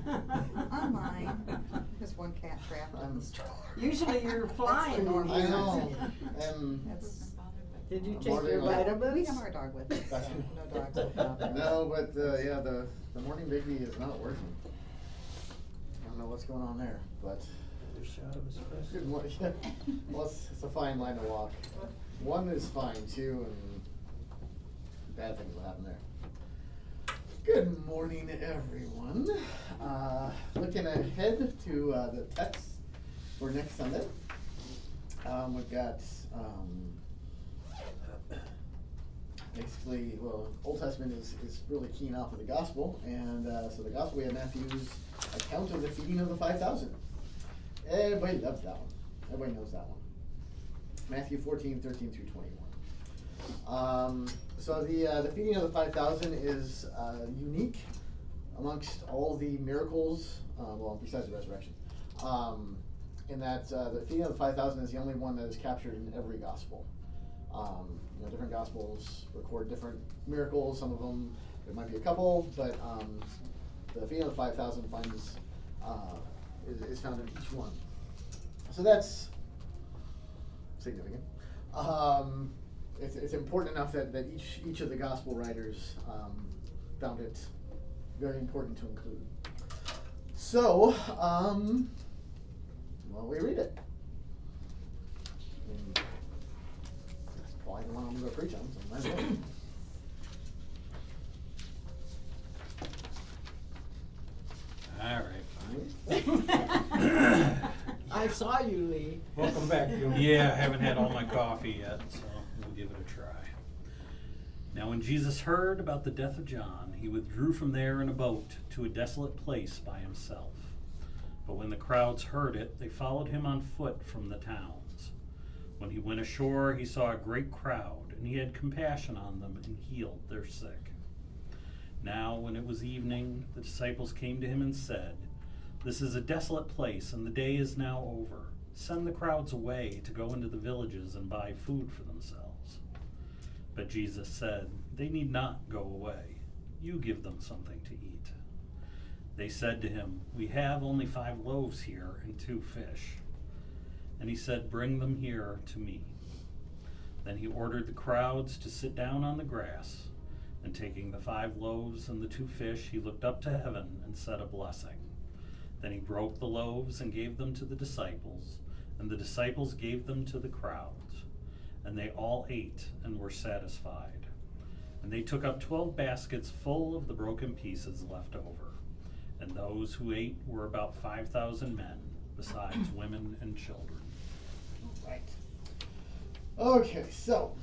On mine, there's one cat trapped in the stroller. Usually you're flying. normal. I know, and That's, Did you take Morning, your like- vitamins? we have our dog with us, so no dogs allowed. no, but yeah, the morning baby is not working. I don't know what's going on there, but Another shot of espresso. good morning. Well, it's a fine line to walk. One is fine, two, and bad things will happen there. Good morning, everyone. Looking ahead to the text for next Sunday. We've got basically, well, Old Testament is really keying off of the Gospel, and so the Gospel, we have Matthew's account of the feeding of the 5,000. Everybody loves that one. Everybody knows that one. Matthew 14, 13 through 21. So the feeding of the 5,000 is unique amongst all the miracles, well, besides the resurrection, in that the feeding of the 5,000 is the only one that is captured in every gospel. Different gospels record different miracles. Some of them, there might be a couple, but the feeding of the 5,000 is found in each one. So that's significant. It's important enough that each of the gospel writers found it very important to include. So, well, we read it. And that's probably the one I'm going to preach on, so might as well. All right, I saw you, Lee. Welcome back, Joe. yeah, I haven't had all my coffee yet, so we'll give it a try. Now, when Jesus heard about the death of John, he withdrew from there in a boat to a desolate place by himself. But when the crowds heard it, they followed him on foot from the towns. When he went ashore, he saw a great crowd, and he had compassion on them and healed their sick. Now, when it was evening, the disciples came to him and said, "This is a desolate place, and the day is now over. Send the crowds away to go into the villages and buy food for themselves." But Jesus said, "They need not go away. You give them something to eat." They said to him, "We have only 5 loaves here and 2 fish." And he said, "Bring them here to me." Then he ordered the crowds to sit down on the grass. And taking the 5 loaves and the 2 fish, he looked up to heaven and said a blessing. Then he broke the loaves and gave them to the disciples, and the disciples gave them to the crowds. And they all ate and were satisfied. And they took up 12 baskets full of the broken pieces left over. And those who ate were about 5,000 men, besides women and children. Right. Okay, so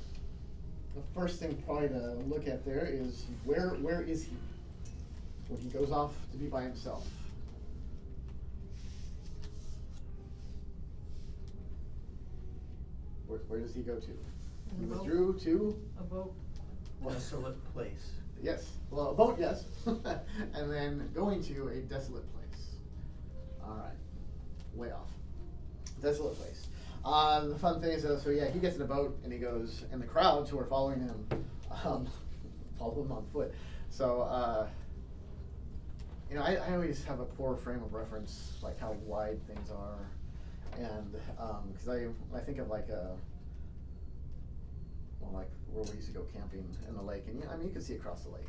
the first thing probably to look at there is where is he when he goes off to be by himself? Where does he go to? He In a boat. withdrew to, A boat. Desolate place. yes, well, a boat, yes, and then going to a desolate place. All right, way off. Desolate place. The fun thing is, so yeah, he gets in a boat and he goes, and the crowds who are following him follow him on foot. So, I always have a poor frame of reference, like how wide things are, and because I think of like like where we used to go camping in the lake, and you can see across the lake.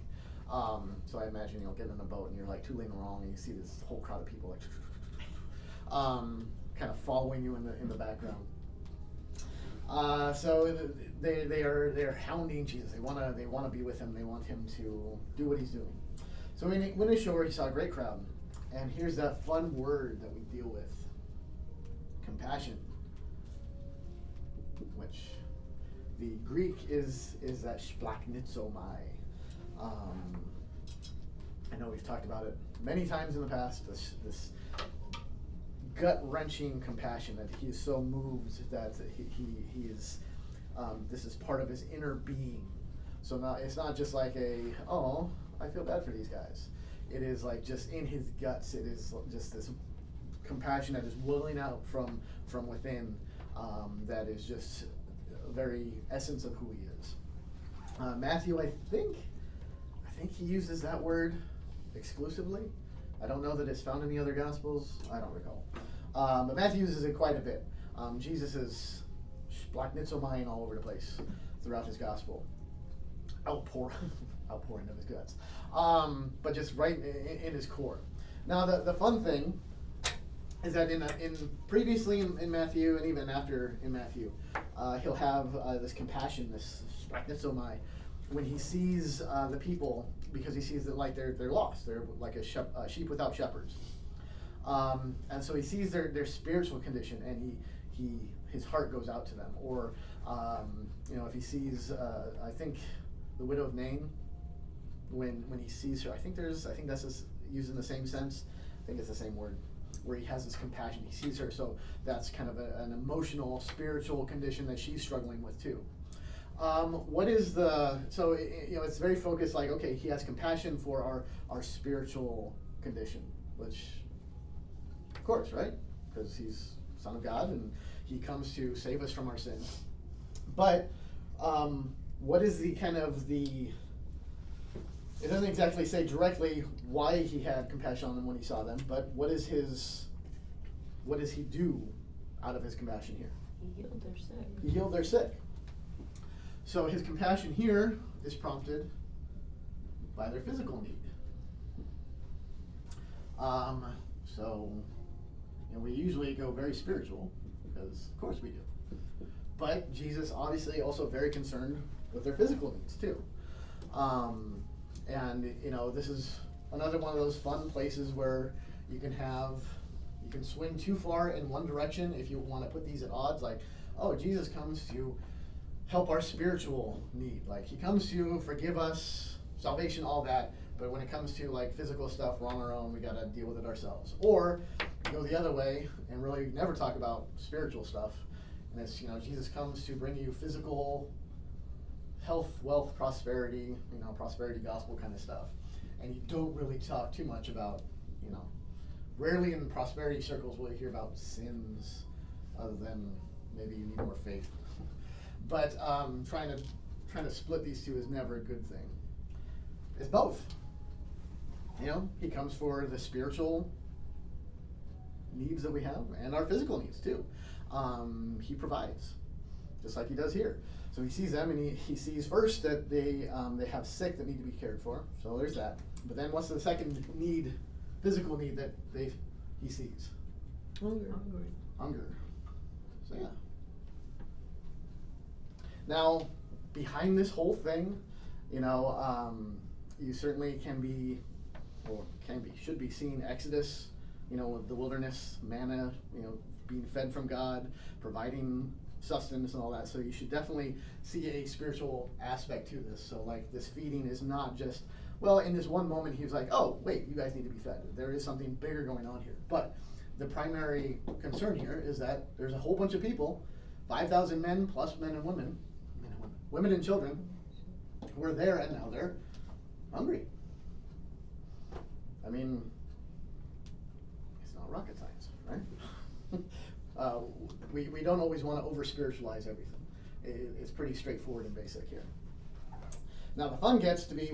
So I imagine getting in a boat and you're like tooling along, and you see this whole crowd of people like kind of following you in the background. So they're hounding Jesus. They wanna be with him. They want him to do what he's doing. So when he went ashore, he saw a great crowd, and here's that fun word that we deal with: compassion, which the Greek is that splachnizomai. I know we've talked about it many times in the past. This gut-wrenching compassion that he is so moved that he is. This is part of his inner being. So it's not just like I feel bad for these guys. It is like just in his guts. It is just this compassion that is welling out from within. That is just a very essence of who he is. Matthew, I think he uses that word exclusively. I don't know that it's found in the other Gospels. I don't recall. But Matthew uses it quite a bit. Jesus is splachnitzomai all over the place throughout his Gospel. Outpouring of his guts. But just right in his core. Now, the fun thing is that previously in Matthew, and even after in Matthew, he'll have this compassion, this splachnitzomai, when he sees the people, because he sees that like they're lost, they're like a sheep without shepherds, and so he sees their spiritual condition, and his heart goes out to them. Or if he sees, I think the widow of Nain, when he sees her, I think that's just used in the same sense. I think it's the same word, where he has this compassion. He sees her, so that's kind of an emotional, spiritual condition that she's struggling with too. What is it's very focused, like, okay, he has compassion for our spiritual condition, which, of course, right? Because he's Son of God and he comes to save us from our sins. But what is it doesn't exactly say directly why he had compassion on them when he saw them, but what does he do out of his compassion here? He healed their sick. He healed their sick. So his compassion here is prompted by their physical need. We usually go very spiritual, because of course we do. But Jesus obviously also very concerned with their physical needs too. This is another one of those fun places where you can swing too far in one direction if you want to put these at odds, like, oh, Jesus comes to help our spiritual need. Like, he comes to forgive us, salvation, all that. But when it comes to like physical stuff, we're on our own. We got to deal with it ourselves. Or go the other way and really never talk about spiritual stuff. And it's, Jesus comes to bring you physical health, wealth, prosperity, prosperity gospel kind of stuff. And you don't really talk too much about, rarely in prosperity circles will you hear about sins, other than maybe you need more faith. But trying to split these two is never a good thing. It's both. He comes for the spiritual needs that we have and our physical needs too. He provides, just like he does here. So he sees them, and he sees first that they have sick that need to be cared for. So there's that. But then what's the second need, physical need that he sees? Hunger. So yeah. Now, behind this whole thing, you certainly should be seeing Exodus, the wilderness, manna, being fed from God, providing sustenance and all that. So you should definitely see a spiritual aspect to this. So like, this feeding is not just, well, in this one moment he was like, oh, wait, you guys need to be fed. There is something bigger going on here. But the primary concern here is that there's a whole bunch of people, 5,000 men plus men and women and children, who are there, and now they're hungry. I mean, it's not rocket science, right? We don't always want to over-spiritualize everything. It's pretty straightforward and basic here. Now the fun gets to be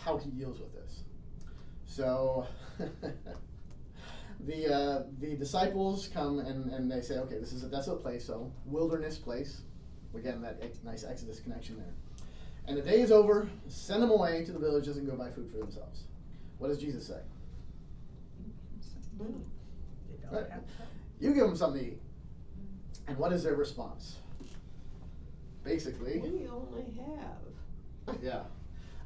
how he deals with this. So the disciples come and they say, okay, this is a desolate place, so wilderness place. Again, that nice Exodus connection there. And the day is over, send them away to the villages and go buy food for themselves. What does Jesus say? Right. You give them something to eat. And what is their response? Basically, We only have. yeah.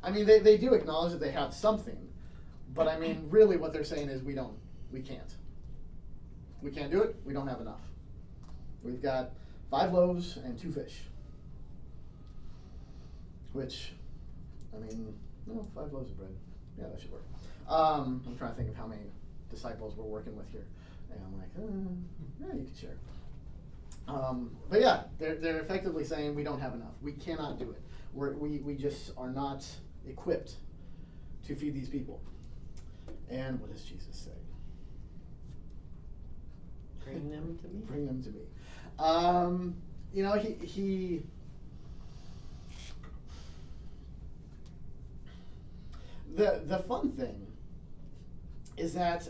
I mean, they do acknowledge that they have something, but I mean, really what they're saying is we can't. We can't do it, we don't have enough. We've got 5 loaves and 2 fish. Which, I mean, 5 loaves of bread. Yeah, that should work. I'm trying to think of how many disciples we're working with here. And I'm like, yeah, you can share. But yeah, they're effectively saying we don't have enough. We cannot do it. We just are not equipped to feed these people. And what does Jesus say? Bring them to me. Bring them to me. He the fun thing is that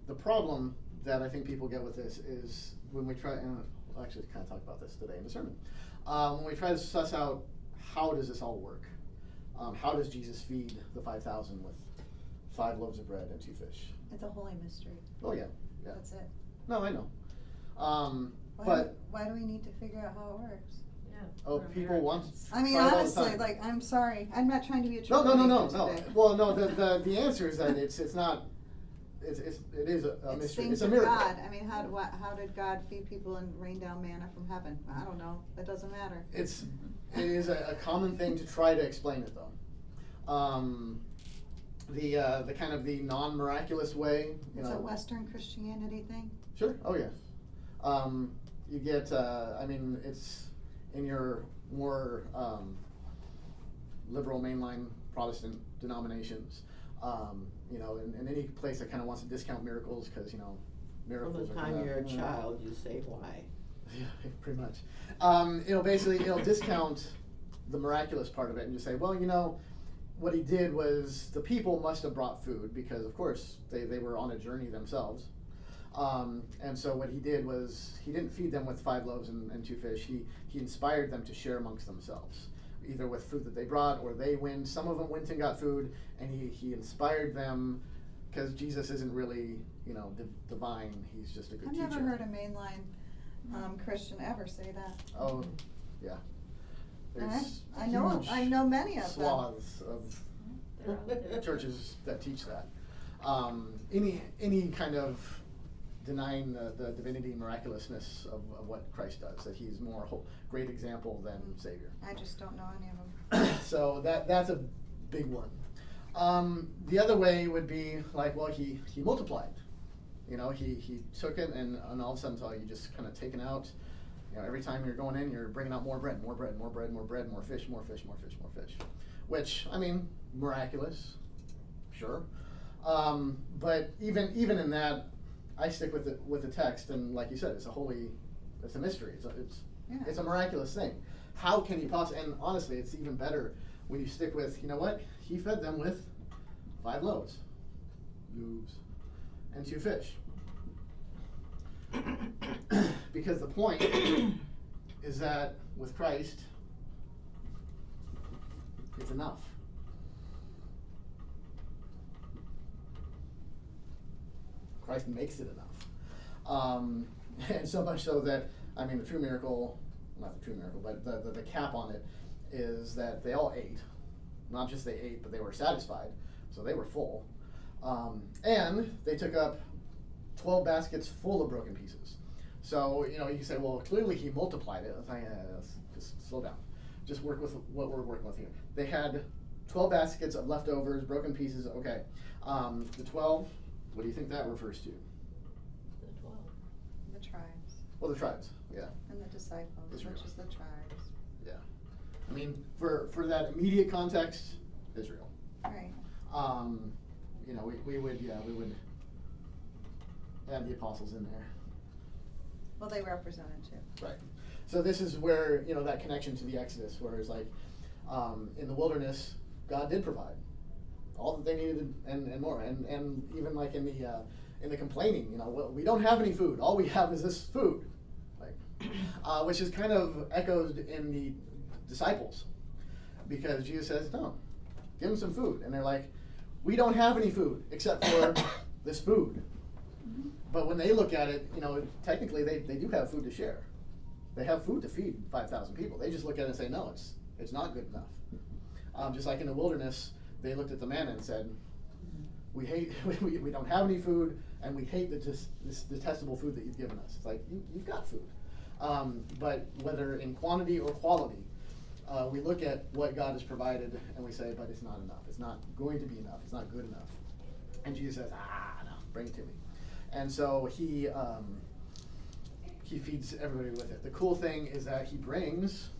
the problem that I think people get with this is when we try, and I'll actually kind of talk about this today in the sermon, when we try to suss out how does this all work? How does Jesus feed the 5,000 with 5 loaves of bread and 2 fish? It's a holy mystery. Oh yeah, yeah. That's it. No, I know. Why do we need to figure out how it works? Yeah. Oh, we're people want. Americans. I mean, Try it all the honestly, time. like, I'm sorry. I'm not trying to be a No. troublemaker today. Well, no. The answer is that it's not. It is a It's mystery. things It's a of miracle. God. I mean, how did God feed people and rain down manna from heaven? I don't know. That doesn't matter. It is a common thing to try to explain it though. The kind of the non-miraculous way, you It's know. a Western Christianity thing. Sure. Oh yeah. You get. I mean, it's in your more liberal mainline Protestant denominations. You know, in any place that kind of wants to discount miracles because you know, From miracles the are time kinda, you're a child, you say why. Yeah, pretty much. It'll basically discount the miraculous part of it and just say, well, you know, what he did was the people must have brought food because, of course, they were on a journey themselves. And so what he did was he didn't feed them with 5 loaves and 2 fish. He inspired them to share amongst themselves, either with food that they brought or they went. Some of them went and got food, and he inspired them because Jesus isn't really, you know, divine. He's just a good I've teacher. never heard a mainline Christian ever say that. Oh, yeah. And There's I know many of them. swaths of They're out there. churches that teach that. Any kind of denying the divinity and miraculousness of what Christ does, that he's more a great example than Savior. I just don't know any of them. So that's a big one. The other way would be like, well, he multiplied. You know, he took it and all of a sudden, so you just kind of taken out. You know, every time you're going in, you're bringing out more bread, more bread, more bread, more bread, more fish, more fish, more fish, more fish. Which, I mean, miraculous, sure. But even in that, I stick with the text, and like you said, it's a mystery. It's a miraculous thing. How can he possibly? And honestly, it's even better when you stick with, you know what? He fed them with 5 loaves, and 2 fish. Because the point is that with Christ, it's enough. Christ makes it enough. And so much so that, I mean, the true miracle, not the true miracle, but the cap on it is that they all ate. Not just they ate, but they were satisfied. So they were full. And they took up 12 baskets full of broken pieces. So, you know, you say, well, clearly he multiplied it. It's like, let's just slow down. Just work with what we're working with here. They had 12 baskets of leftovers, broken pieces, okay. The 12, what do you think that refers to? The 12. The tribes Well, the tribes, yeah. and the disciples, Israel. which is the tribes. Yeah. I mean, for that immediate context, Israel. Right. You know, we would add the apostles in there. Well, they represented too. Right. So this is where, you know, that connection to the Exodus, where it's like, in the wilderness, God did provide all that they needed and more. And even like in the complaining, you know, well, we don't have any food. All we have is this food. Like, which is kind of echoed in the disciples. Because Jesus says, no, give them some food. And they're like, we don't have any food except for this food. But when they look at it, you know, technically they do have food to share. They have food to feed 5,000 people. They just look at it and say, no, it's not good enough. Just like in the wilderness, they looked at the manna and said, we don't have any food, and we hate this detestable food that you've given us. It's like, you've got food. But whether in quantity or quality, we look at what God has provided and we say, but it's not enough. It's not going to be enough. It's not good enough. And Jesus says, no, bring it to me. And so he feeds everybody with it. The cool thing is that he brings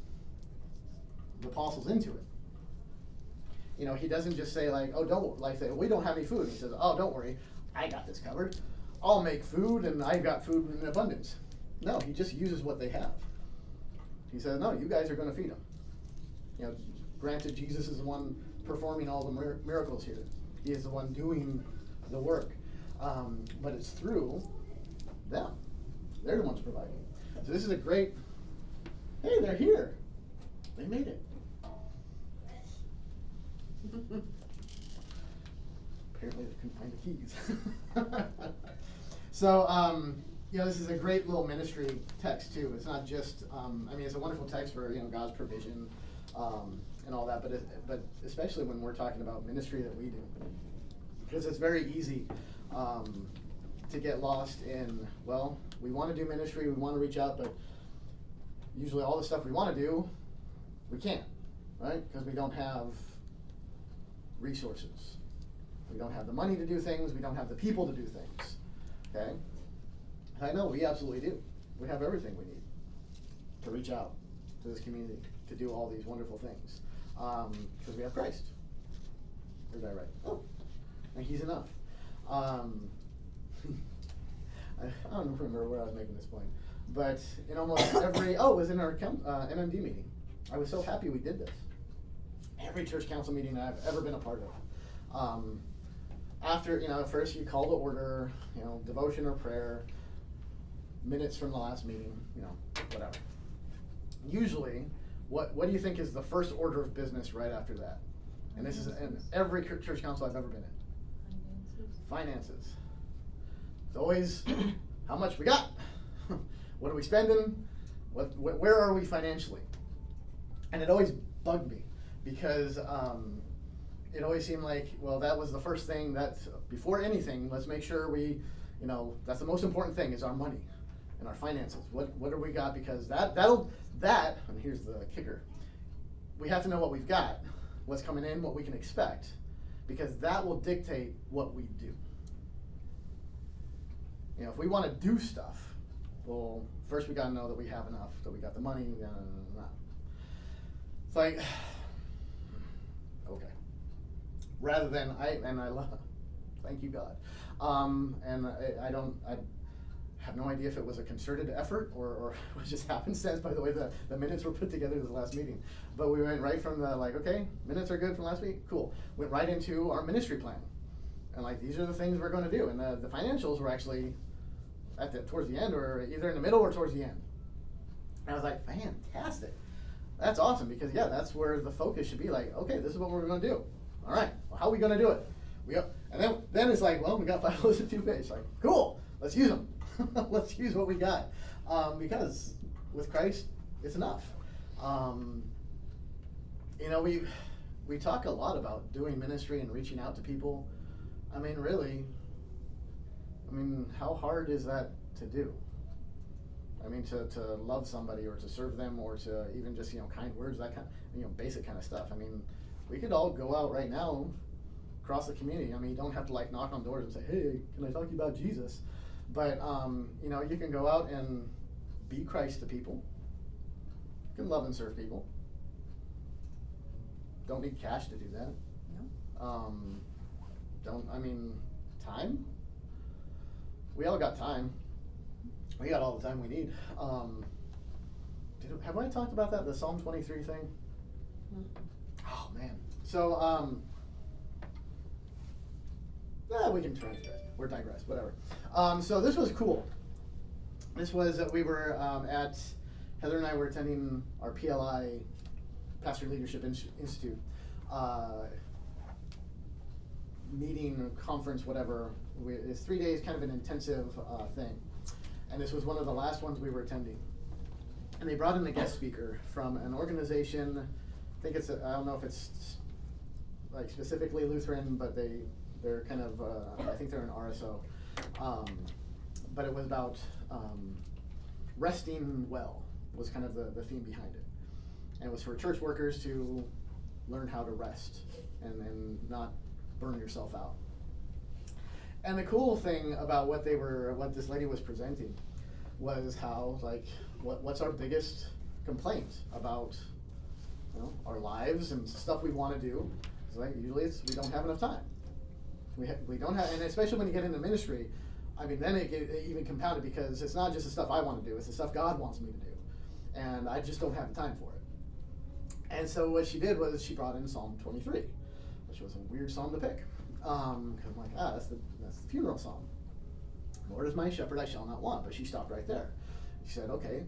the apostles into it. You know, he doesn't just say like, oh, don't, like say, we don't have any food. He says, oh, don't worry, I got this covered. I'll make food, and I've got food in abundance. No, he just uses what they have. He says, no, you guys are going to feed them. You know, Granted, Jesus is the one performing all the miracles here. He is the one doing the work. But it's through them. They're the ones providing. So this is a great, hey, they're here. They made it. Apparently they couldn't find the keys. So, this is a great little ministry text too. It's not just, it's a wonderful text for, God's provision, and all that, but especially when we're talking about ministry that we do. Because it's very easy, to get lost in, well, we want to do ministry, we want to reach out, but usually all the stuff we want to do, we can't, right? Because we don't have resources. We don't have the money to do things, we don't have the people to do things, okay? I know we absolutely do. We have everything we need to reach out to this community, to do all these wonderful things, because we have Christ. Is that right? Oh, and He's enough. I don't remember where I was making this point, but in almost every, it was in our MMD meeting. I was so happy we did this. Every church council meeting that I've ever been a part of. After, first you call to order, devotion or prayer, minutes from the last meeting, whatever. Usually, what do you think is the first order of business right after that? And this is in every church council I've ever been in. Finances. It's always how much we got, what are we spending, where are we financially? And it always bugged me because it always seemed like, well, that was the first thing that before anything, let's make sure we, that's the most important thing is our money and our finances. What do we got? Because and here's the kicker, we have to know what we've got, what's coming in, what we can expect, because that will dictate what we do. If we want to do stuff, well, first we got to know that we have enough, that we got the money. It's like, okay. Rather than I love, thank you God, and I have no idea if it was a concerted effort or it was just happenstance by the way the minutes were put together the last meeting. But we went right from the okay, minutes are good from last week, cool. Went right into our ministry plan, and these are the things we're going to do, and the financials were actually towards the end, or either in the middle or towards the end. And I was like, fantastic. That's awesome, because that's where the focus should be. Okay, this is what we're going to do. All right, well, how are we going to do it? And then it's like, well, we got 5 loaves and 2 fish. Cool, let's use them. Let's use what we got, because with Christ, it's enough. We talk a lot about doing ministry and reaching out to people. Really. How hard is that to do? To love somebody or to serve them or to even just, kind words, that kind of, basic kind of stuff. We could all go out right now across the community. You don't have to knock on doors and say, hey, can I talk to you about Jesus? But, you can go out and be Christ to people. You can love and serve people. Don't need cash to do that. No. Time? We all got time. We got all the time we need. Have I talked about that, the Psalm 23 thing? Oh, man. So, we can transgress or digress, whatever. So this was cool. This was, we were Heather and I were attending our PLI, Pastor Leadership Institute, meeting, conference, whatever. It's 3 days, kind of an intensive thing. And this was one of the last ones we were attending. And they brought in a guest speaker from an organization, I think it's, I don't know if it's specifically Lutheran, but they're kind of, I think they're an RSO. But it was about resting well, was kind of the theme behind it. And it was for church workers to learn how to rest and not burn yourself out. And the cool thing about what this lady was presenting was how, what's our biggest complaint about, our lives and stuff we want to do. Usually we don't have enough time. We don't have, and especially when you get into ministry, then it even compounded, because it's not just the stuff I want to do, it's the stuff God wants me to do. And I just don't have the time for it. And so what she did was she brought in Psalm 23, which was a weird psalm to pick. Because I'm like, that's the funeral psalm. Lord is my shepherd, I shall not want. But she stopped right there. She said, okay,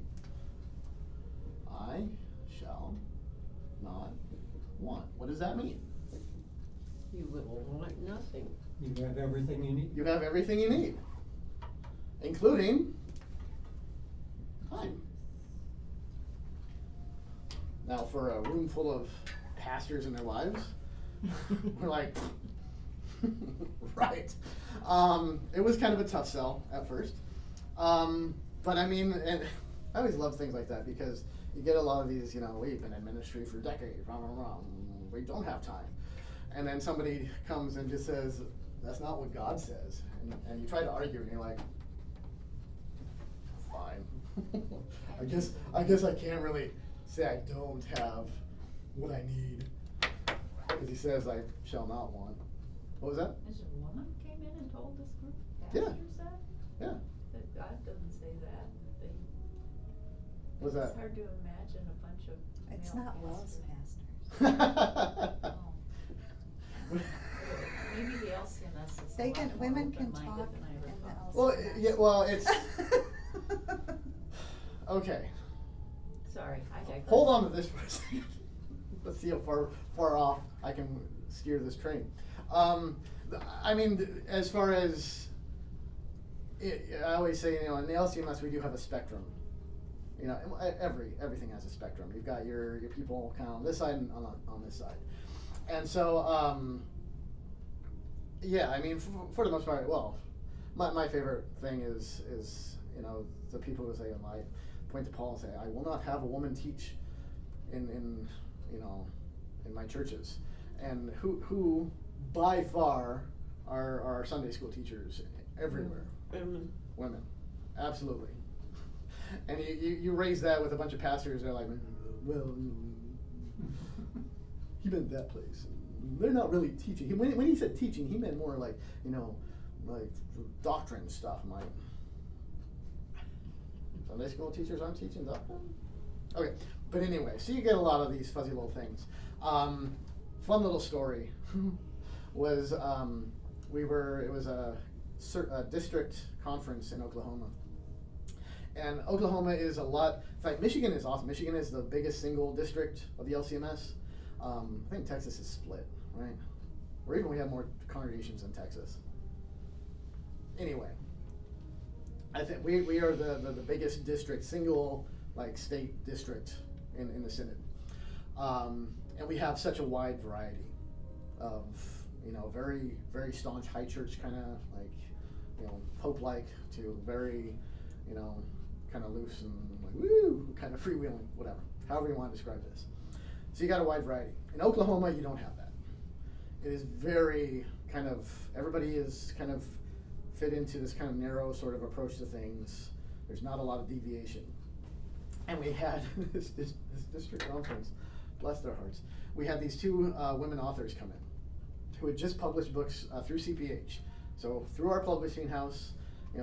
I shall not want. What does that mean? You will want nothing. You have everything you need. You have everything you need, including time. Now, for a room full of pastors and their wives, we're like, right. It was kind of a tough sell at first. But I mean, and I always love things like that because you get a lot of these, we've been in ministry for decades, we don't have time. And then somebody comes and just says, that's not what God says. And you try to argue and you're like, fine. I guess I can't really say I don't have what I need. Because he says I shall not want. What was that? Is a woman came in and told this group of Yeah. pastors that? Yeah. That God doesn't say that. What's It's that? hard to imagine a bunch of It's male not Wells pastors. pastors. Oh. Maybe the LCMS is a They lot can, more women can open-minded talk than I in ever the thought. Well, LCMS. yeah, well, it's okay. Sorry, I digress. Hold on to this for a second. Let's see how far off I can steer this train. I mean, as far as I always say, in the LCMS we do have a spectrum. Everything has a spectrum. You've got your people kind of on this side and on this side, and so yeah. I mean, for the most part, well, my favorite thing is the people who say, I point to Paul and say, I will not have a woman teach in my churches, and who by far are our Sunday school teachers everywhere. Women, absolutely. And you raise that with a bunch of pastors, they're like, well, he meant that place. They're not really teaching. When he said teaching, he meant more like, like doctrine stuff. I'm like, Sunday school teachers aren't teaching doctrine? Okay, but anyway, so you get a lot of these fuzzy little things. Fun little story was, it was a district conference in Oklahoma. And Oklahoma is a lot, in fact, Michigan is awesome. Michigan is the biggest single district of the LCMS. I think Texas is split, right? Or even we have more congregations in Texas. Anyway, I think we are the biggest district, single state district in the Synod. And we have such a wide variety of, very, very staunch high church kind of Pope-like to very, kind of loose and woo, kind of freewheeling, whatever, however you want to describe this. So you got a wide variety. In Oklahoma, you don't have that. It is very kind of, everybody is kind of fit into this kind of narrow sort of approach to things. There's not a lot of deviation. And we had this district conference, bless their hearts, we had these two women authors come in who had just published books through CPH. So through our publishing house,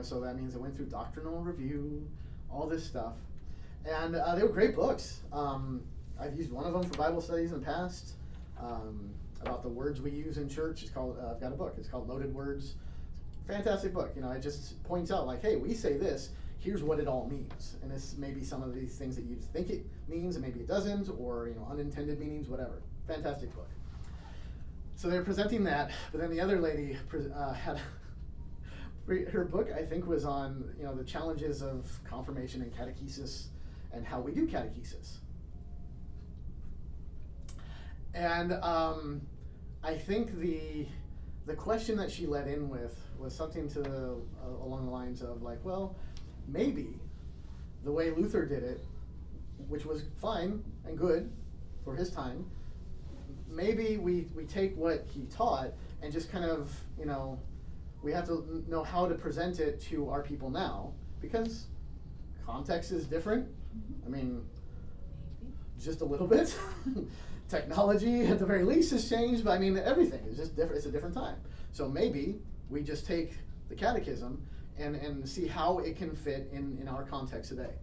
so that means it went through doctrinal review, all this stuff. And they were great books. I've used one of them for Bible studies in the past, about the words we use in church. It's called, I've got a book, it's called Loaded Words. Fantastic book. It just points out hey, we say this, here's what it all means. And this may be some of these things that you think it means and maybe it doesn't, or unintended meanings, whatever. Fantastic book. So they're presenting that, but then the other lady had her book, I think, was on the challenges of confirmation and catechesis and how we do catechesis. And I think the question that she led in with was something to along the lines of well, maybe the way Luther did it, which was fine and good for his time, maybe we take what he taught and just kind of we have to know how to present it to our people now, because context is different. I mean, just a little bit. Technology, at the very least, has changed, but I mean, everything is just different. It's a different time. So maybe we just take the catechism and see how it can fit in our context today.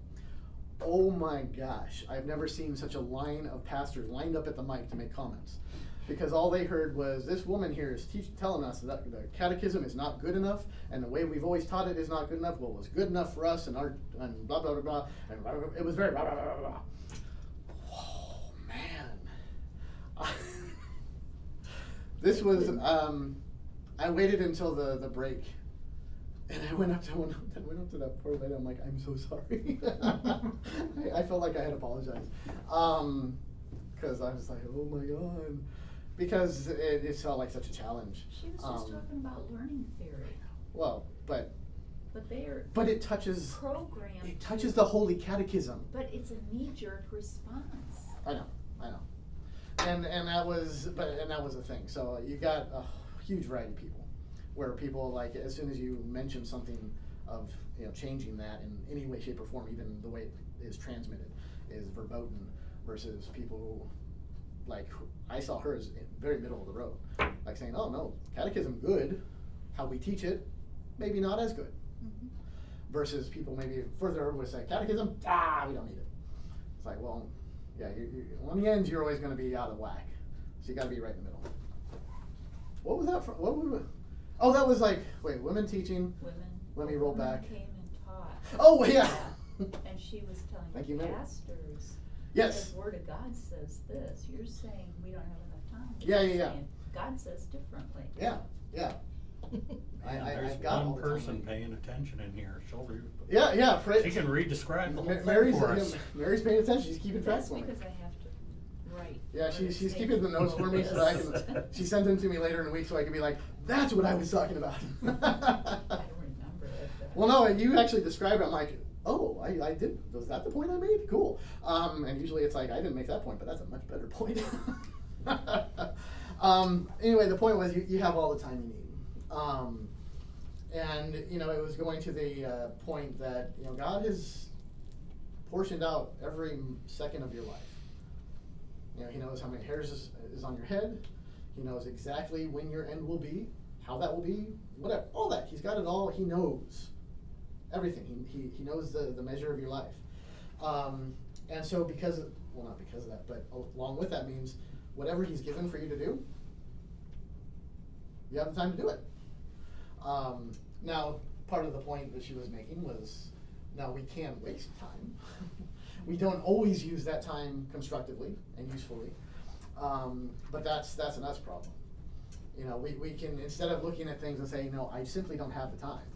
oh my gosh, I've never seen such a line of pastors lined up at the mic to make comments. Because all they heard was, this woman here is telling us that the catechism is not good enough, and the way we've always taught it is not good enough. Well, it was good enough for us, and and blah, blah, blah, blah, and blah, blah, blah. It was very blah, blah, blah, blah. Oh, man. This was, I waited until the break, and I went up to that poor lady. I'm like, I'm so sorry. I felt like I had apologized. Because I was like, oh my God. Because it felt like such a challenge. She was just talking about learning theory, Well, but but it touches programmed. the Holy Catechism. But it's a knee-jerk response. I know. And that was the thing. So you got a huge variety of people, where people, like, as soon as you mention something of, you know, changing that in any way, shape, or form, even the way it is transmitted, is verboten, versus people who, like, I saw her as very middle of the road, like saying, oh no, catechism good, how we teach it, maybe not as good. Mhm. Versus people maybe further would say, catechism, we don't need it. It's like, well, yeah, on the end, you're always going to be out of whack. So you got to be right in the middle. What was that for? Oh, that was like, wait, women teaching. Women. Let me roll women back. Came and taught. Oh, yeah. And she was telling Thank you, the Mary. pastors. Yes. The Word of God says this. You're saying we don't have enough time. Yeah, You're yeah, yeah. saying God says differently. Yeah. There's got all one the time. person paying attention in here. She'll read. Yeah. She can read, describe the whole thing Mary's for us. Mary's paying attention. She's keeping track That's for me. because I have to write. Yeah, what she's it's keeping the notes for me so that I Yes. can. She sent them to me later in the week so I can be like, that's what I was talking about. I don't remember it. But Well, no, you actually described it. I'm like, oh, I did. Was that the point I made? Cool. And usually it's like, I didn't make that point, but that's a much better point. Anyway, the point was you have all the time you need. And, you know, it was going to the point that, you know, God has portioned out every second of your life. You know, He knows how many hairs is on your head. He knows exactly when your end will be, how that will be, whatever, all that. He's got it all. He knows everything. He knows the measure of your life. And so not because of that, but along with that means whatever He's given for you to do, you have the time to do it. Now, part of the point that she was making was, now we can waste time. We don't always use that time constructively and usefully, but that's an us problem. You know, we can, instead of looking at things and saying, no, I simply don't have the time,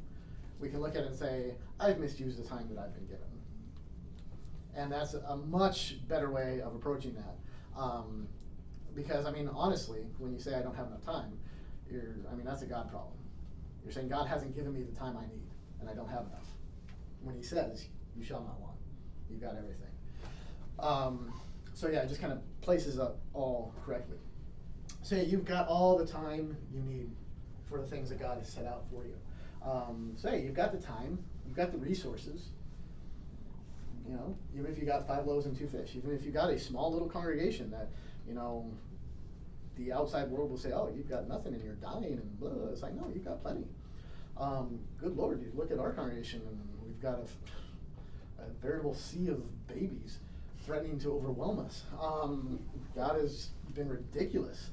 we can look at it and say, I've misused the time that I've been given. And that's a much better way of approaching that. Because, I mean, honestly, when you say I don't have enough time, that's a God problem. You're saying God hasn't given me the time I need, and I don't have enough. When He says, you shall not want, you've got everything. So yeah, it just kind of places up all correctly. So yeah, you've got all the time you need for the things that God has set out for you. Say you've got the time, you've got the resources. You know, even if you got 5 loaves and 2 fish, even if you got a small little congregation that, you know, the outside world will say, oh, you've got nothing and you're dying and blah. It's like, no, you've got plenty. Good Lord, you look at our congregation and we've got a veritable sea of babies threatening to overwhelm us. God has been ridiculous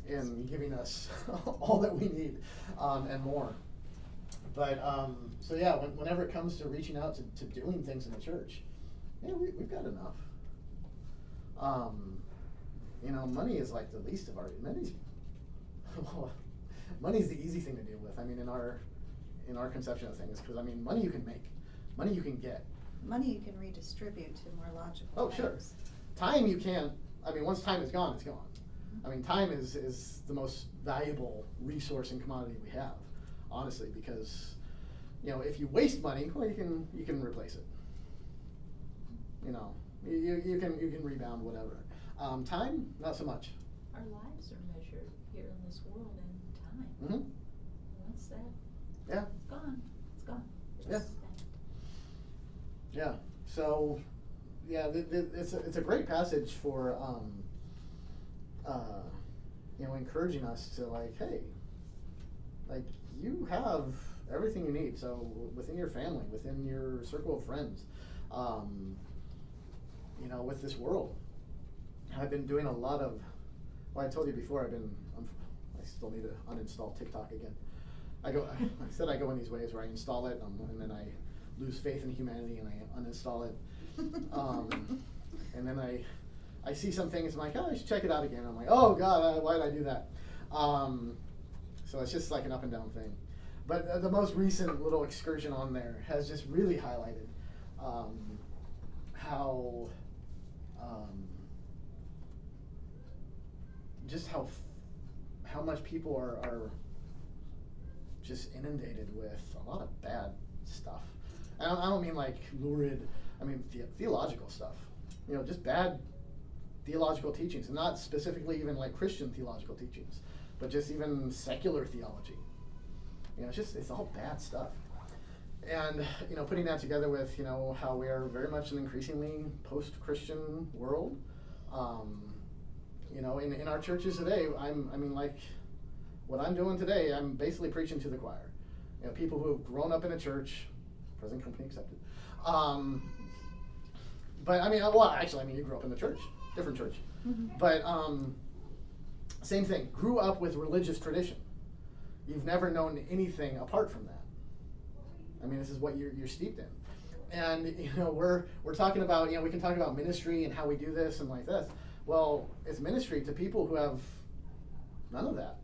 in giving us all that we need and more. But so yeah, whenever it comes to reaching out to doing things in the church, yeah, we've got enough. You know, money is like the least of our money's the easy thing to deal with. I mean, in our conception of things, because I mean, money you can make, money you can get. Money you can redistribute to more logical Oh, things. sure. Time you can't. I mean, once time is gone, it's gone. I mean, time is the most valuable resource and commodity we have, honestly, because, you know, if you waste money, well, you can replace it. You know, you can rebound whatever. Time, not so much. our lives are measured here in this world in time. Mm-hmm. Once that Yeah. it's gone, it's gone. Yeah. It's spent. Yeah. So, yeah, it's a great passage for you know, encouraging us to, like, hey, like, you have everything you need. So within your family, within your circle of friends, you know, with this world. I've been doing a lot of, well, I told you before, I still need to uninstall TikTok again. I said I go in these ways where I install it, and then I lose faith in humanity and I uninstall it. And then I see some things, I'm like, oh, I should check it out again. I'm like, oh God, why did I do that? So it's just like an up and down thing. But the most recent little excursion on there has just really highlighted how just how much people are just inundated with a lot of bad stuff. I don't mean like lurid, I mean theological stuff. You know, just bad theological teachings, and not specifically even like Christian theological teachings, but just even secular theology. You know, it's all bad stuff. And, you know, putting that together with, you know, how we are very much an increasingly post-Christian world. You know, in our churches today, what I'm doing today, I'm basically preaching to the choir. You know, people who have grown up in a church, present company accepted. But I mean, you grew up in the church, different church. Mm-hmm. But same thing, grew up with religious tradition. You've never known anything apart from that. I mean, this is what you're steeped in. And, you know, we're talking about, you know, we can talk about ministry and how we do this and like this. Well, it's ministry to people who have none of that.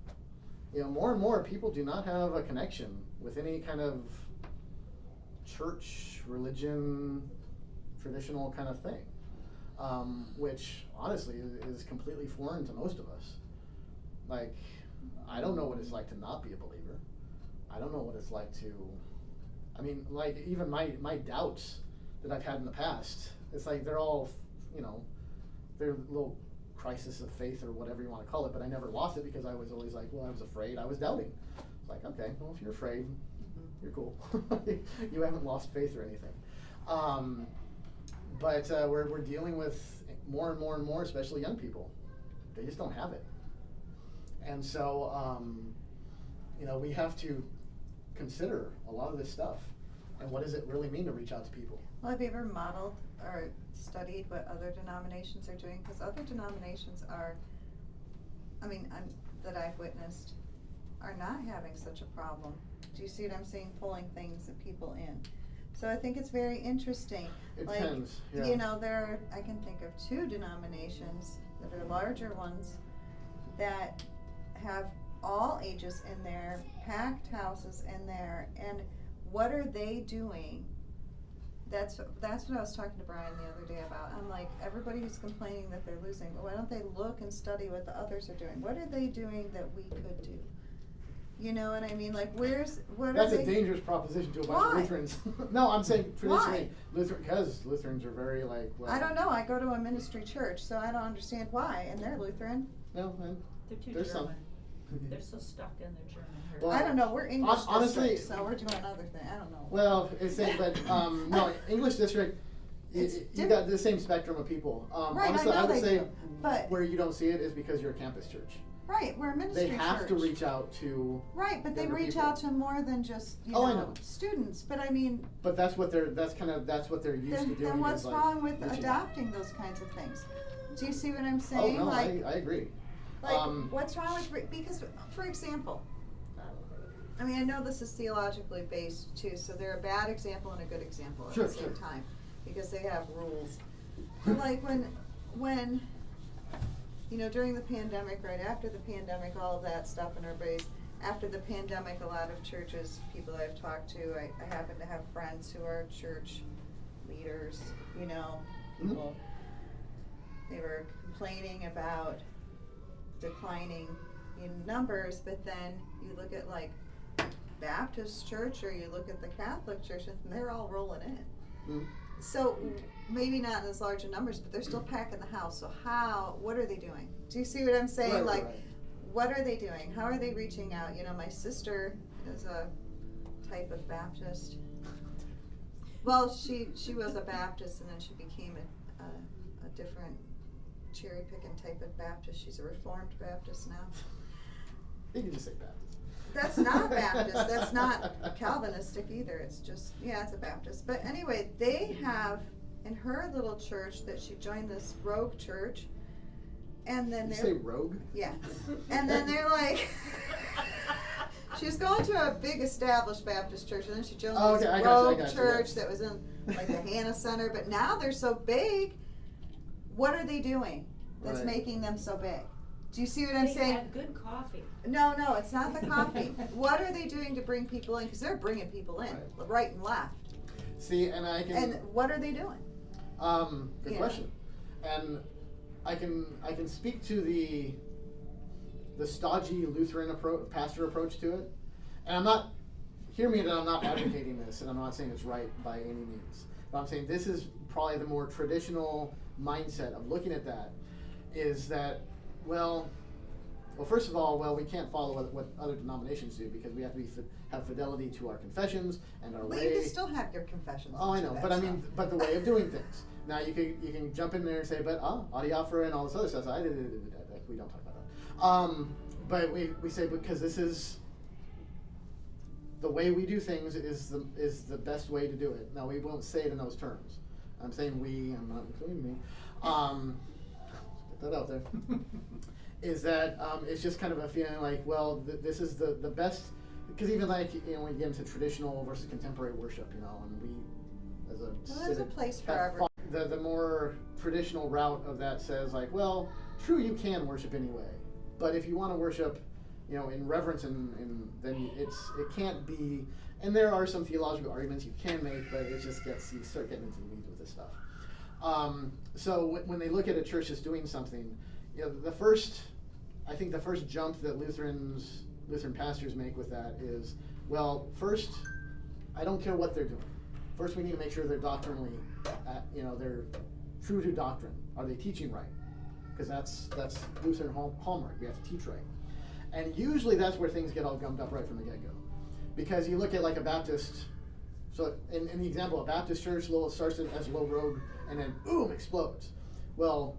You know, more and more people do not have a connection with any kind of church, religion, traditional kind of thing, which honestly is completely foreign to most of us. Like, I don't know what it's like to not be a believer. I don't know what it's like to, I mean, like even my doubts that I've had in the past, it's like they're all, you know, they're little crisis of faith or whatever you want to call it, but I never lost it because I was always like, well, I was afraid, I was doubting. It's like, okay, well, if you're afraid, you're cool. You haven't lost faith or anything. But we're dealing with more and more and more, especially young people. They just don't have it. And so, you know, we have to consider a lot of this stuff. And what does it really mean to reach out to people? Well, have you ever modeled or studied what other denominations are doing? Because other denominations are, that I've witnessed, are not having such a problem. Do you see what I'm saying? Pulling things and people in. So I think it's very interesting. It like, depends, yeah. You know, I can think of 2 denominations that are larger ones that have all ages in there, packed houses in there, and what are they doing? That's what I was talking to Brian the other day about. I'm like, everybody who's complaining that they're losing, why don't they look and study what the others are doing? What are they doing that we could do? You know what I mean? Like, That's a dangerous proposition to a bunch Why? of Lutherans. No, I'm saying traditionally, Why? because Lutherans are very like, well. I don't know. I go to a ministry church, so I don't understand why, and they're Lutheran. No, man. They're too There's German. some. They're so stuck in their German heritage. Well, I don't know. We're English honestly- district, so we're doing another thing. I don't know. Well, it's saying, but no, English district, It's you got the same spectrum of people. Right, honestly, I know would they say do, but- where you don't see it is because you're a campus church. Right, we're a ministry They church. have to reach out to. Right, but they younger reach people. out to more than just I know. students. But I mean, But that's what they're used to doing. then what's is, like, wrong with reaching out. adopting those kinds of things? Do you see what I'm Oh saying? no, like, I agree. what's wrong with because, for example, I mean, I know this is theologically based too, so they're a bad example and a good example at Sure, the same sure. time because they have rules. But like when you know, during the pandemic, right after the pandemic, all of that stuff, and everybody's, after the pandemic, a lot of churches, people I've talked to, I happen to have friends who are church leaders, you know, people, they were complaining about declining in numbers, but then you look at like Baptist church or you look at the Catholic church and they're all rolling in. Mm. So maybe not in as large in numbers, but they're still packing the house. So what are they doing? Do you see what I'm saying? Right, like, right. what are they doing? How are they reaching out? You know, my sister is a type of Baptist. Well, she was a Baptist and then she became a different cherry picking type of Baptist. She's a Reformed Baptist now. You can just say Baptist. That's not Baptist. That's not Calvinistic either. It's just, yeah, it's a Baptist. But anyway, they have in her little church that she joined this rogue church, and then Did you they're say rogue? yeah, and then they're like. She was going to a big established Baptist church, and then she joined Oh, this okay, I got you, rogue yeah. church that was in like the Hannah Center. But now they're so big. What are they doing that's Right. making them so big? Do you see what I'm They saying? had good coffee. No, it's not the coffee. What are they doing to bring people in? Because they're bringing people in, right and left. See, and I can. And what are they doing? Good Yeah. question. And I can speak to the stodgy Lutheran pastor approach to it. And I'm not, hear me that I'm not advocating this, and I'm not saying it's right by any means. But I'm saying this is probably the more traditional mindset of looking at that, is that, well, first of all, we can't follow what other denominations do, because we have to have fidelity to our confessions and our Well, way. you can still have your confessions. Oh, I and know, that but I stuff. mean, but the way of doing things. Now you can jump in there and say, but adiaphora and all this other stuff. We don't talk about that. But we say, because this is the way we do things is the best way to do it. Now we won't say it in those terms. I'm saying we. I'm not including me. Get that out there. Is that it's just kind of a feeling like, well, this is the best. Because even like, when you get into traditional versus contemporary worship, and we, as a Well, there's a place for have everything. the more traditional route of that says like, well, true, you can worship anyway, but if you want to worship, in reverence and then it can't be. And there are some theological arguments you can make, but it just you start getting into the weeds with this stuff. So when they look at a church that's doing something, I think the first jump that Lutheran pastors make with that is, well, first, I don't care what they're doing. First, we need to make sure they're doctrinally, they're true to doctrine. Are they teaching right? Because that's Lutheran hallmark. We have to teach right. And usually that's where things get all gummed up right from the get-go. Because you look at like a Baptist, so in the example, a Baptist church starts as low road and then boom, explodes. Well,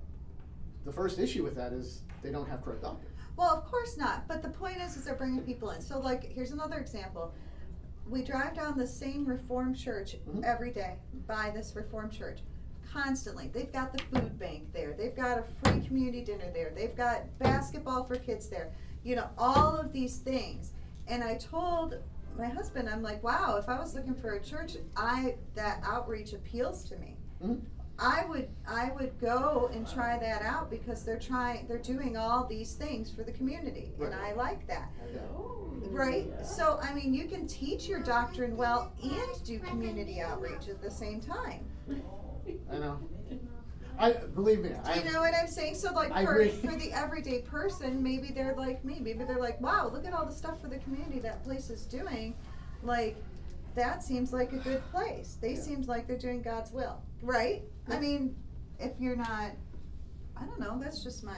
the first issue with that is they don't have correct doctrine. Well, of course not. But the point is they're bringing people in. So, like, here's another example. We drive down the same Reformed church every day, by this Reformed church, constantly. They've got the food bank there. They've got a free community dinner there. They've got basketball for kids there. All of these things. And I told my husband, I'm like, wow, if I was looking for a church, that outreach appeals to me. Mm-hmm. I would go and try that out because they're doing all these things for the community, and I like that. Yeah. Right? So, I mean, you can teach your doctrine well and do community outreach at the same time. I know. Believe me. Do you know what I'm saying? So, like, I for agree. the everyday person, maybe they're like me. Maybe they're like, wow, look at all the stuff for the community that place is doing. Like, that seems like a good place. They seemed like they're doing God's will. Right? I mean, if you're not, I don't know, that's just my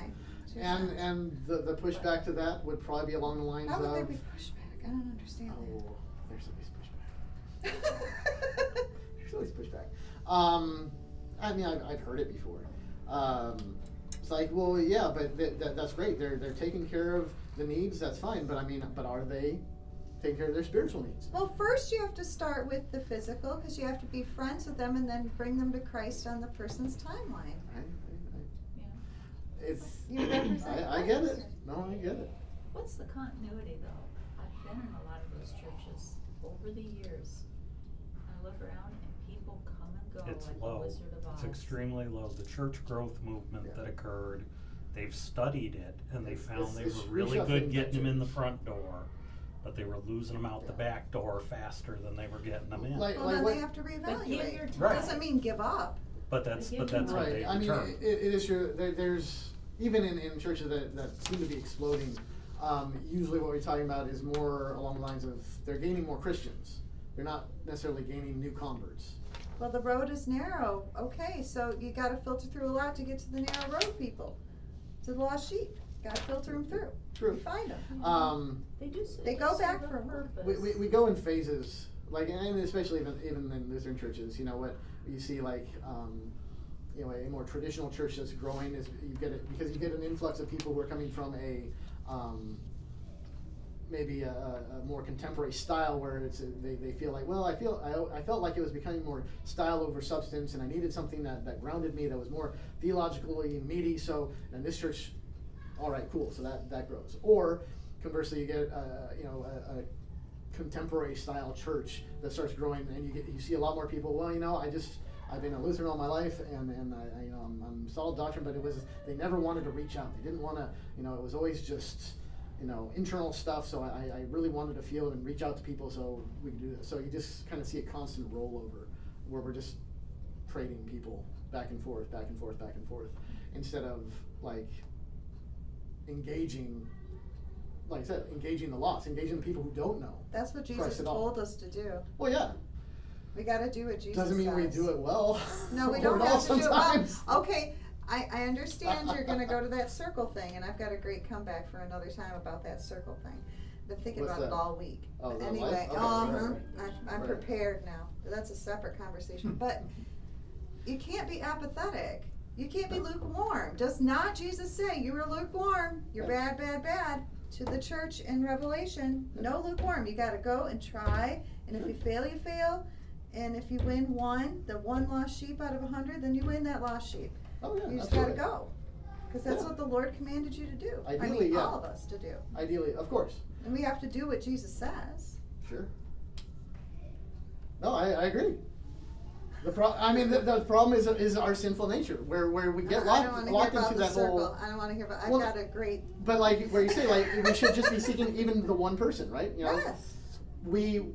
2 cents. And the pushback to that would probably be along the lines How of. would there be pushback? I don't understand Oh, there's always pushback. There's always pushback. I mean, I've heard it before. It's like, well, yeah, but that's great. They're taking care of the needs. That's fine. But I mean, are they taking care of their spiritual needs? Well, first you have to start with the physical, because you have to be friends with them and then bring them to Christ on the person's timeline. It's. You represent I get it. Christ. No, I get it. What's the continuity though? I've been in a lot of those churches over the years. I look around and people come and go It's like low. the Wizard of Oz. It's extremely low. The church growth movement that occurred, they've studied it and they found they It's were really reshuffling good getting them in the church. front door, but they were losing them out the back door faster than they were getting them in. Like Well, then what? they have to But give your reevaluate. Right. Doesn't mean give up. But that's Again, what they Right. I mean, determined. it is true. There's even in churches that seem to be exploding. Usually, what we're talking about is more along the lines of they're gaining more Christians. They're not necessarily gaining new converts. Well, the road is narrow. Okay, so you got to filter through a lot to get to the narrow road people, to the lost sheep. Got to filter them through. True. You find them. They do. They go back serve for a a while. purpose. We go in phases, like, and especially even in Lutheran churches. What you see, like, a more traditional church that's growing is you get it because you get an influx of people who are coming from maybe a more contemporary style where they feel like, well, I felt like it was becoming more style over substance, and I needed something that grounded me, that was more theologically meaty. So in this church, all right, cool. So that grows. Or conversely, you get a contemporary style church that starts growing, and you see a lot more people. Well, I've been a Lutheran all my life, and I'm solid doctrine, but they never wanted to reach out. They didn't want to, it was always just, internal stuff. So I really wanted to feel and reach out to people so we could do this. So you just kind of see a constant rollover where we're just trading people back and forth, back and forth, back and forth, instead of like engaging, like I said, engaging the lost, engaging the people who don't know. That's what Jesus Christ at all. told us to do. Well, yeah. We gotta do what Jesus Doesn't mean we says. do it well. No, we Or don't at all have to do it well. sometimes. Okay, I understand you're gonna go to that circle thing, and I've got a great comeback for another time about that circle thing. Been thinking What's about it that? all week. Oh, But the anyway, life? Okay, right. I'm Right. prepared now. That's a separate conversation. But you can't be apathetic. You can't be lukewarm. Does not Jesus say you were lukewarm? You're Yeah. bad, bad, bad. To the church in Revelation, no lukewarm. You gotta go and try, and if you fail, you fail. And if you win the one lost sheep out of 100, then you win that lost sheep. Oh, yeah. You just absolutely. gotta go. Because that's Yeah. what the Lord commanded you to do. Ideally, yeah. all of us to do. Ideally, of course. And we have to do what Jesus says. Sure. No, I agree. The problem is our sinful nature, where we get I don't wanna locked hear about into the that circle. whole. I don't want to hear about. I've Well, got a great. But like where you say, like, we should just be seeking even the one person, right? Yes. We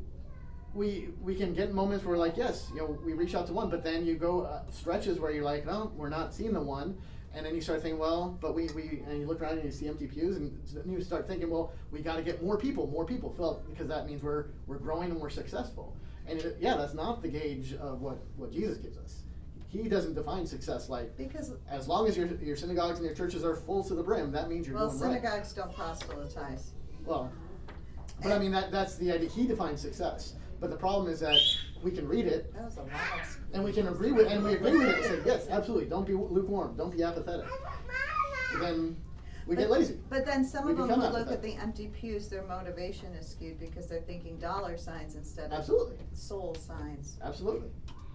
can get moments where, like, yes, we reach out to one, but then you go stretches where you're like, no, we're not seeing the one, and then you start thinking, well, but we and you look around and you see empty pews, and then you start thinking, well, we got to get more people filled, because that means we're growing and we're successful. And that's not the gauge of what Jesus gives us. He doesn't define success like, Because as long as your synagogues and your churches are full to the brim, that means you're doing right. synagogues don't proselytize. Well, but I mean that's the idea. He defines success. But the problem is that we can read it That was a lot. and we can agree with it and say, yes, absolutely, don't be lukewarm, don't be apathetic. Then we get lazy. But then some We of them become who look at apathetic. the empty pews, their motivation is skewed because they're thinking dollar signs instead of Absolutely. soul signs, Absolutely.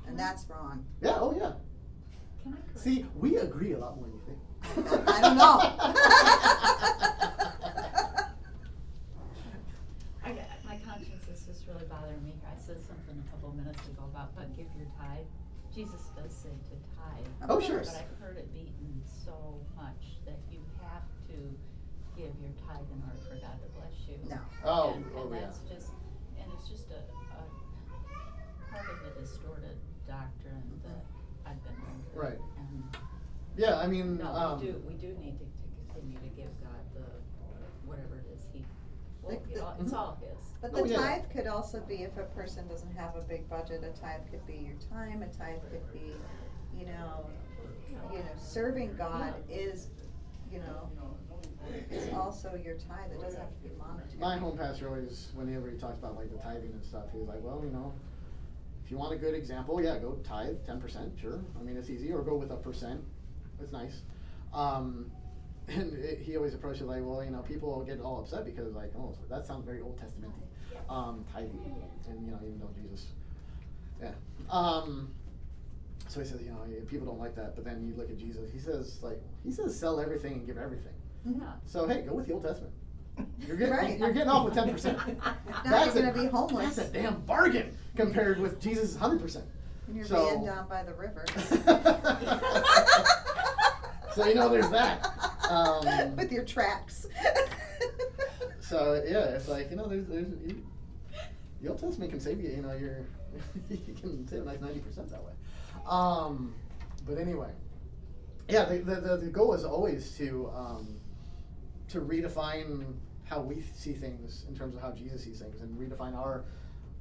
and that's wrong. Yeah, oh yeah. Can I correct? See, we agree a lot more than you think. I don't know. My conscience is just really bothering me here. I said something a couple minutes ago about, but give your tithe. Jesus does say to tithe. Oh, sure. But I've heard it beaten so much that you have to give your tithe in order for God to bless you. No. Oh, And yeah. that's just, and it's just a part of the distorted doctrine that I've been under. Right. And Yeah, I mean, no, we do need to continue to give God whatever it is it's all His. But Oh, the yeah. tithe could also be, if a person doesn't have a big budget, a tithe could be your time, a tithe could be, serving God is, is also your tithe. It doesn't have to be monetary. my home pastor always, whenever he talks about like the tithing and stuff, he's like, well, if you want a good example, yeah, go tithe 10%, sure. I mean, it's easy, or go with 1%. It's nice. And he always approaches it like, well, people get all upset because like, oh, that sounds very Old Testament-y, tithing, and even though Jesus, yeah. So he says, people don't like that, but then you look at Jesus, he says sell everything and give everything. Yeah. So hey, go with the Old Testament. You're getting Right. you're getting off with 10%. Now you're gonna be homeless. That's a damn bargain compared with Jesus' 100%. And you're So- being down by the river. So there's that. With your tracks. So yeah, it's like there's the Old Testament can save you. You can save a nice 90% that way. But anyway, yeah, the goal is always to redefine how we see things in terms of how Jesus sees things, and redefine our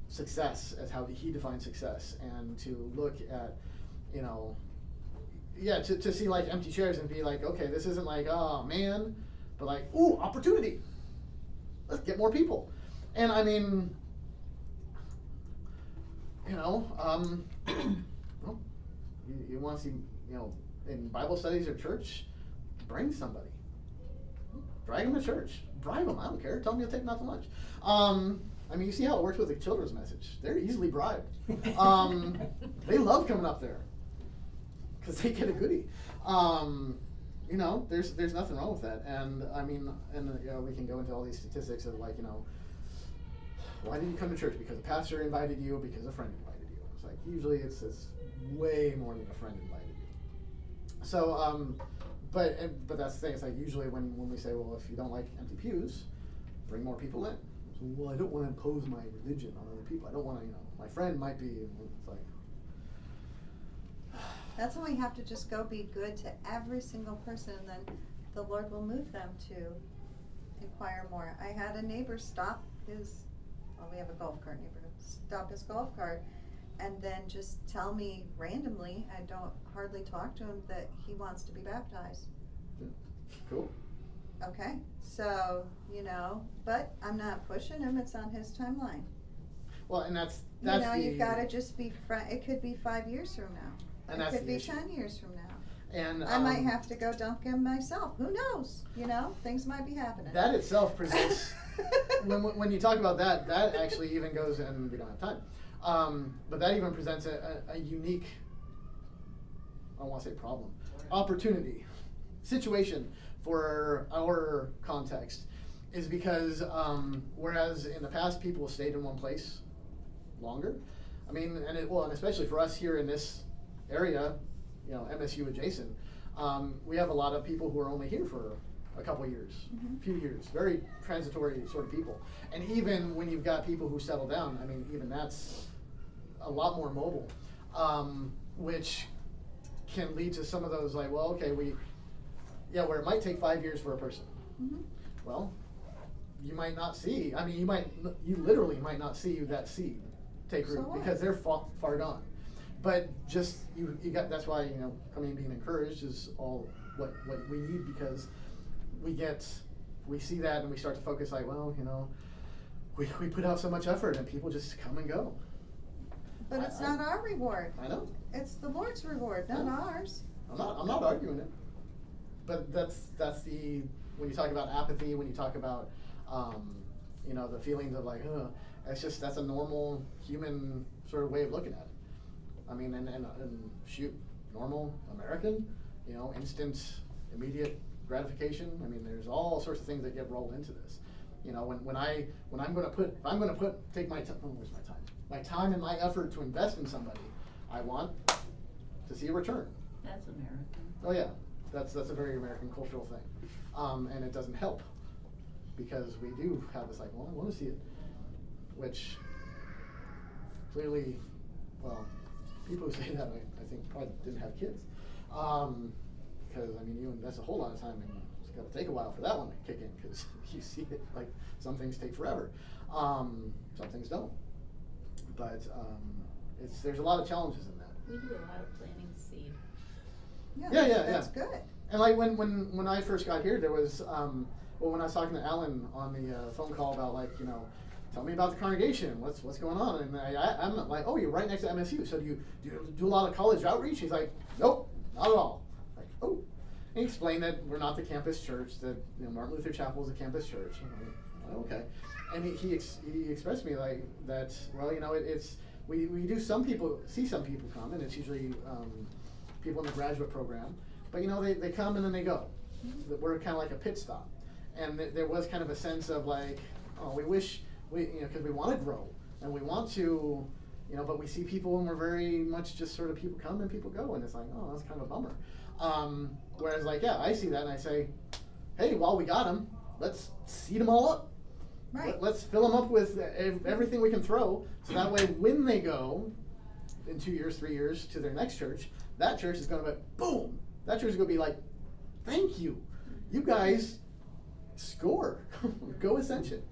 success as how He defines success, and to look at to see like empty chairs and be like, okay, this isn't like, oh man, but like, ooh, opportunity. Let's get more people. And I mean, well, you want to see, in Bible studies or church, bring somebody. Drag them to church. bribe them. I don't care. Tell them you'll take them out to lunch. I mean, you see how it works with the children's message. They're easily bribed. They love coming up there because they get a goodie. You know, there's nothing wrong with that. And I mean, and you know, we can go into all these statistics of like, you know, why did you come to church? Because a pastor invited you, because a friend invited you. It's like usually it's way more than a friend invited you. So, but that's the thing. It's like usually when we say, well, if you don't like empty pews, bring more people in. So, well, I don't want to impose my religion on other people. I don't want to, you know, my friend might be. It's like. That's when we have to just go be good to every single person, and then the Lord will move them to inquire more. I had a neighbor stop his, well, we have a golf cart neighborhood, stop his golf cart, and then just tell me randomly, I don't hardly talk to him, that he wants to be baptized. Yeah. Cool. Okay, so, you know, but I'm not pushing him, it's on his timeline. Well, and that's You know, the, you've gotta just be it could be 5 years from now. And It that's could the be issue. 10 years from now. And I might have to go dunk him myself. Who knows? You know, things might be happening. that itself presents. when you talk about that, that actually even goes, and we don't have time. But that even presents a unique, I don't want to say problem, opportunity, situation for our context, is because whereas in the past people stayed in one place longer, I mean, and especially for us here in this area, you know, MSU adjacent, we have a lot of people who are only here for a couple years, few years, very transitory sort of people. And even when you've got people who settle down, I mean, even that's a lot more mobile, which can lead to some of those like, well, okay, where it might take 5 years for a person. Mhm. Well, you might not see, I mean, you literally might not see that seed take root So what? because they're far gone. But just, you got, that's why, you know, coming and being encouraged is all what we need, because we see that and we start to focus like, well, you know, we put out so much effort and people just come and go. But it's not our reward. I know. It's the Lord's reward, not Yeah. ours. I'm not arguing it. But that's the, when you talk about apathy, when you talk about, you know, the feelings of like, that's a normal human sort of way of looking at it. I mean, and shoot, normal American, you know, instant, immediate gratification. I mean, there's all sorts of things that get rolled into this. You know, when I'm going to take my time, where's my time? My time and my effort to invest in somebody, I want to see a return. That's American. Oh yeah, that's a very American cultural thing, and it doesn't help, because we do have this like, well, I want to see it, which clearly, well, people who say that I think probably didn't have kids, because I mean you invest a whole lot of time and it's got to take a while for that one to kick in, because you see it like some things take forever, some things don't, but there's a lot of challenges in that. We do a lot of planting seed. Yeah. That's good. And like when I first got here, there was when I was talking to Alan on the phone call about like, you know, tell me about the congregation, what's going on, and I'm like, oh, you're right next to MSU, so do you do a lot of college outreach? He's like, nope, not at all. Like, oh, and he explained that we're not the campus church, that, you know, Martin Luther Chapel is a campus church. I'm like, oh, okay, and he expressed to me like that. Well, you know, it's we do see some people come, and it's usually people in the graduate program, but you know, they come and then they go. We're kind of like a pit stop, and there was kind of a sense of like, oh, we wish you know, because we want to grow and we want to, you know, but we see people and we're very much just sort of people come and people go, and it's like, oh, that's kind of a bummer. Whereas like, yeah, I see that and I say, hey, while we got them, let's seed them all up. Right. Let's fill them up with everything we can throw, so that way when they go in 2 years, 3 years to their next church, that church is going to be, boom, that church is going to be like, thank you, you guys score, go Ascension.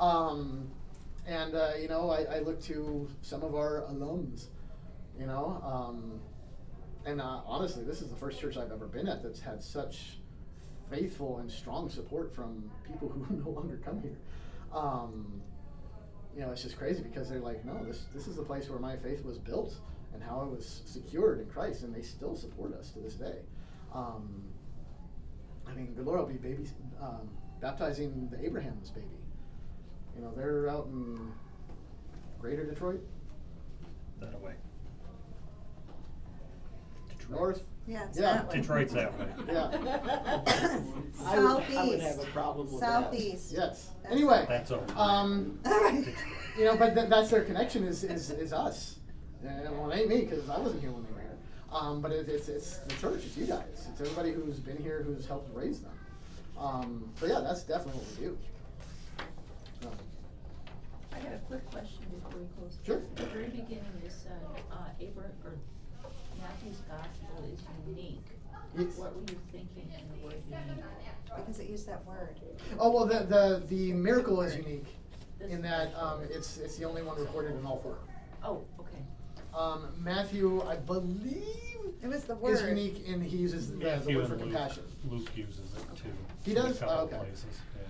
You know, I look to some of our alums, you know, honestly, this is the first church I've ever been at that's had such faithful and strong support from people who no longer come here. You know, it's just crazy, because they're like, no, this is the place where my faith was built and how it was secured in Christ, and they still support us to this day. I mean, good Lord, I'll be baptizing the Abraham's baby. You know, they're out in Greater Detroit, That away. north. Yeah, it's Yeah. that way. Detroit's that way. Yeah. I would have a problem with that. Southeast. Yes. That's Anyway, That's over. Alright. you know, but that's their connection is us. And well, it ain't me because I wasn't here when they were here. But it's the church. It's you guys. It's everybody who's been here who's helped raise them. So yeah, that's definitely what we do. I got a quick question before we close. Sure. At the very beginning, you said, Matthew's gospel is unique. Yes. What were you thinking in the word unique? Because it used that word. Oh well, the miracle is unique in that it's the only one recorded in all four. Oh, okay. Matthew, I believe, It was the is word. unique in he uses the Matthew word for and Luke. compassion. Luke uses it too. He in a does? couple Oh, okay. places, yeah.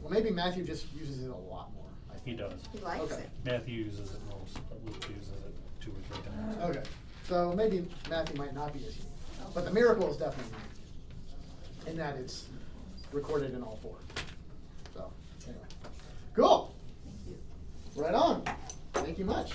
Well, maybe Matthew just uses it a lot more. I He think. does. He likes Okay. it. Matthew uses it most, but Luke uses it 2 or 3 times. Okay, so maybe Matthew might not be as unique, but the miracle is definitely unique in that it's recorded in all four. So anyway, cool. Thank you. Right on. Thank you much.